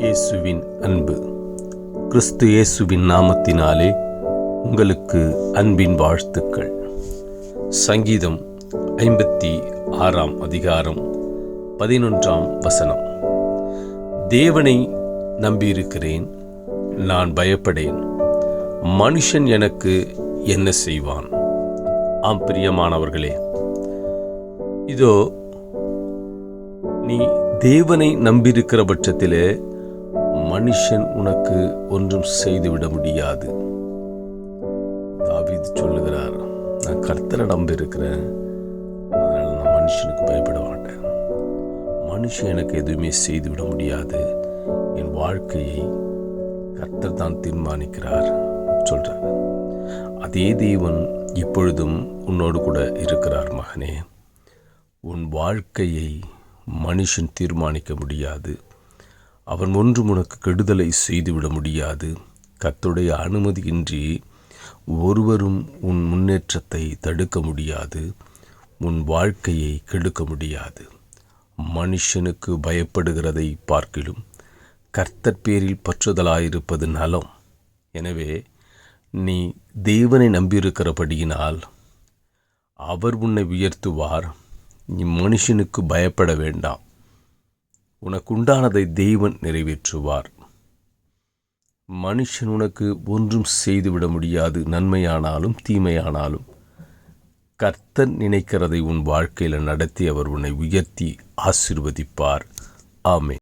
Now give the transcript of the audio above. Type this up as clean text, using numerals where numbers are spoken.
இயேசுவின் அன்பு. கிறிஸ்து இயேசுவின் நாமத்தினாலே உங்களுக்கு அன்பின் வாழ்த்துக்கள். சங்கீதம் 56 அதிகாரம் 11 தேவனை நம்பியிருக்கிறேன், நான் பயப்படேன். மனுஷன் எனக்கு என்ன செய்வான்? ஆம் பிரியமானவர்களே, இதோ நீ தேவனை நம்பியிருக்கிற பட்சத்திலே மனுஷன் உனக்கு ஒன்றும் செய்துவிட முடியாது. தாவீது சொல்லுகிறார், நான் கர்த்தரை நம்பியிருக்கிறேன், அதனால் நான் மனுஷனுக்கு பயப்பட மாட்டேன். மனுஷன் எனக்கு எதுவுமே செய்துவிட முடியாது. என் வாழ்க்கையை கர்த்தர் தான் தீர்மானிக்கிறார் சொல்றார். அதே தேவன் இப்பொழுதும் உன்னோடு கூட இருக்கிறார். மகனே, உன் வாழ்க்கையை மனுஷன் தீர்மானிக்க முடியாது. அவன் ஒன்றும் உனக்கு கெடுதலை செய்துவிட முடியாது. கர்த்தருடைய அனுமதியின்றி ஒருவரும் உன் முன்னேற்றத்தை தடுக்க முடியாது. உன் வாழ்க்கையை கெடுக்க முடியாது. மனுஷனுக்கு பயப்படுகிறதை பார்க்கிலும் கர்த்தர் பேரில் பற்றுதலாயிருப்பது நலம். எனவே நீ தேவனை நம்பியிருக்கிறபடியினால் அவர் உன்னை உயர்த்துவார். நீ மனுஷனுக்கு பயப்பட வேண்டாம். உனக்கு உண்டானதை தேவன் நிறைவேற்றுவார். மனுஷன் உனக்கு ஒன்றும் செய்துவிட முடியாது. நன்மையானாலும் தீமையானாலும் கர்த்தர் நினைக்கிறதை உன் வாழ்க்கையில் நடத்தி அவர் உன்னை உயர்த்தி ஆசீர்வதிப்பார். ஆமென்.